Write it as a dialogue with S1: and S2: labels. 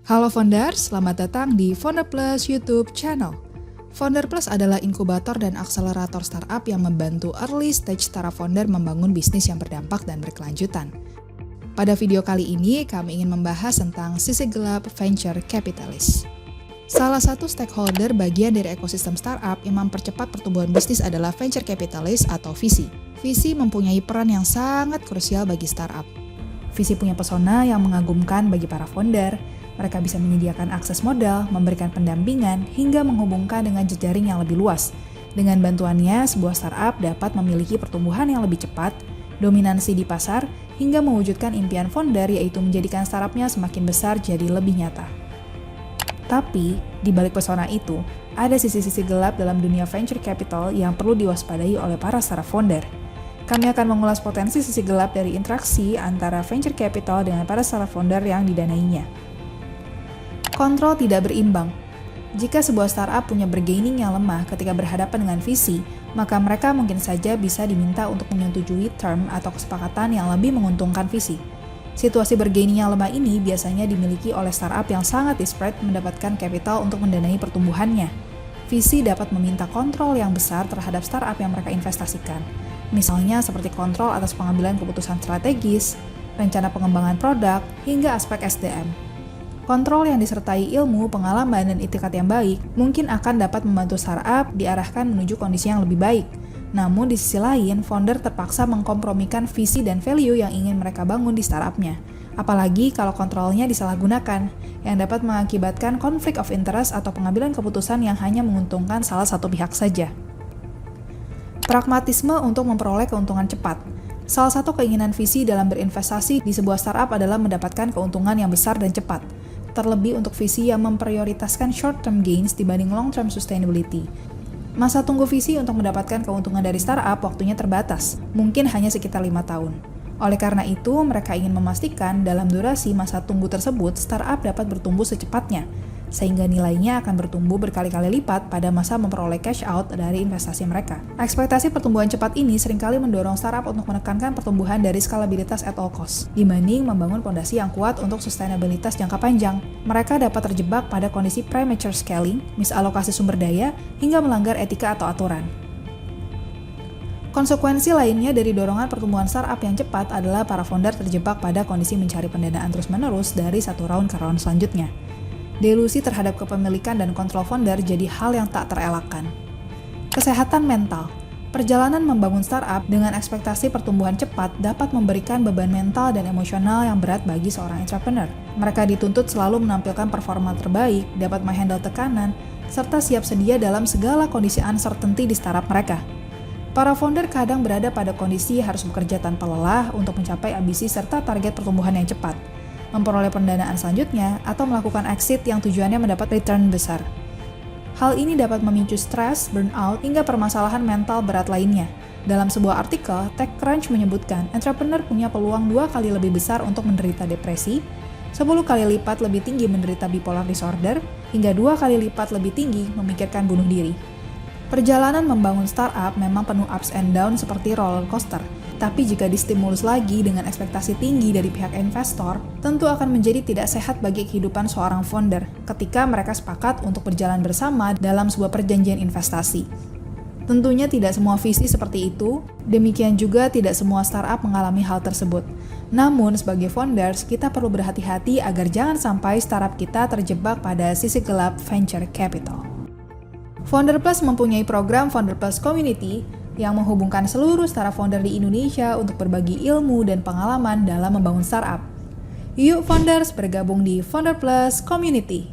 S1: Halo Founder, selamat datang di Founder Plus YouTube channel. Founder Plus adalah inkubator dan akselerator startup yang membantu early stage startup founder membangun bisnis yang berdampak dan berkelanjutan. Pada video kali ini, kami ingin membahas tentang sisi gelap venture capitalist. Salah satu stakeholder bagian dari ekosistem startup yang mempercepat pertumbuhan bisnis adalah venture capitalist atau VC. VC mempunyai peran yang sangat krusial bagi startup. VC punya pesona yang mengagumkan bagi para founder. Mereka bisa menyediakan akses modal, memberikan pendampingan, hingga menghubungkan dengan jejaring yang lebih luas. Dengan bantuannya, sebuah startup dapat memiliki pertumbuhan yang lebih cepat, dominansi di pasar, hingga mewujudkan impian founder yaitu menjadikan startupnya semakin besar jadi lebih nyata. Tapi, di balik pesona itu, ada sisi-sisi gelap dalam dunia venture capital yang perlu diwaspadai oleh para startup founder. Kami akan mengulas potensi sisi gelap dari interaksi antara venture capital dengan para startup founder yang didanainya. Kontrol tidak berimbang. Jika sebuah startup punya bargaining yang lemah ketika berhadapan dengan VC, maka mereka mungkin saja bisa diminta untuk menyetujui term atau kesepakatan yang lebih menguntungkan VC. Situasi bargaining yang lemah ini biasanya dimiliki oleh startup yang sangat desperate mendapatkan capital untuk mendanai pertumbuhannya. VC dapat meminta kontrol yang besar terhadap startup yang mereka investasikan. Misalnya seperti kontrol atas pengambilan keputusan strategis, rencana pengembangan produk, hingga aspek SDM. Kontrol yang disertai ilmu, pengalaman, dan itikat yang baik mungkin akan dapat membantu startup diarahkan menuju kondisi yang lebih baik. Namun di sisi lain, founder terpaksa mengkompromikan visi dan value yang ingin mereka bangun di startupnya. Apalagi kalau kontrolnya disalahgunakan, yang dapat mengakibatkan konflik of interest atau pengambilan keputusan yang hanya menguntungkan salah satu pihak saja. Pragmatisme untuk memperoleh keuntungan cepat. Salah satu keinginan visi dalam berinvestasi di sebuah startup adalah mendapatkan keuntungan yang besar dan cepat. Terlebih untuk visi yang memprioritaskan short-term gains dibanding long-term sustainability. Masa tunggu visi untuk mendapatkan keuntungan dari startup waktunya terbatas, mungkin hanya sekitar 5 tahun. Oleh karena itu, mereka ingin memastikan dalam durasi masa tunggu tersebut, startup dapat bertumbuh secepatnya, sehingga nilainya akan bertumbuh berkali-kali lipat pada masa memperoleh cash out dari investasi mereka. Ekspektasi pertumbuhan cepat ini seringkali mendorong startup untuk menekankan pertumbuhan dari skalabilitas at all cost, dibanding membangun fondasi yang kuat untuk sustainabilitas jangka panjang. Mereka dapat terjebak pada kondisi premature scaling, misalokasi sumber daya, hingga melanggar etika atau aturan. Konsekuensi lainnya dari dorongan pertumbuhan startup yang cepat adalah para founder terjebak pada kondisi mencari pendanaan terus-menerus dari satu round ke round selanjutnya. Delusi terhadap kepemilikan dan kontrol founder jadi hal yang tak terelakkan. Kesehatan mental. Perjalanan membangun startup dengan ekspektasi pertumbuhan cepat dapat memberikan beban mental dan emosional yang berat bagi seorang entrepreneur. Mereka dituntut selalu menampilkan performa terbaik, dapat menghandle tekanan, serta siap sedia dalam segala kondisi uncertainty di startup mereka. Para founder kadang berada pada kondisi harus bekerja tanpa lelah untuk mencapai ambisi serta target pertumbuhan yang cepat, memperoleh pendanaan selanjutnya, atau melakukan exit yang tujuannya mendapat return besar. Hal ini dapat memicu stres, burnout, hingga permasalahan mental berat lainnya. Dalam sebuah artikel, TechCrunch menyebutkan entrepreneur punya peluang 2 kali lebih besar untuk menderita depresi, 10 kali lipat lebih tinggi menderita bipolar disorder, hingga 2 kali lipat lebih tinggi memikirkan bunuh diri. Perjalanan membangun startup memang penuh ups and downs seperti roller coaster. Tapi jika distimulus lagi dengan ekspektasi tinggi dari pihak investor, tentu akan menjadi tidak sehat bagi kehidupan seorang founder ketika mereka sepakat untuk berjalan bersama dalam sebuah perjanjian investasi. Tentunya tidak semua visi seperti itu, demikian juga tidak semua startup mengalami hal tersebut. Namun sebagai founders, kita perlu berhati-hati agar jangan sampai startup kita terjebak pada sisi gelap venture capital. Founder Plus mempunyai program Founder Plus Community yang menghubungkan seluruh startup founder di Indonesia untuk berbagi ilmu dan pengalaman dalam membangun startup. Yuk founders bergabung di Founder Plus Community.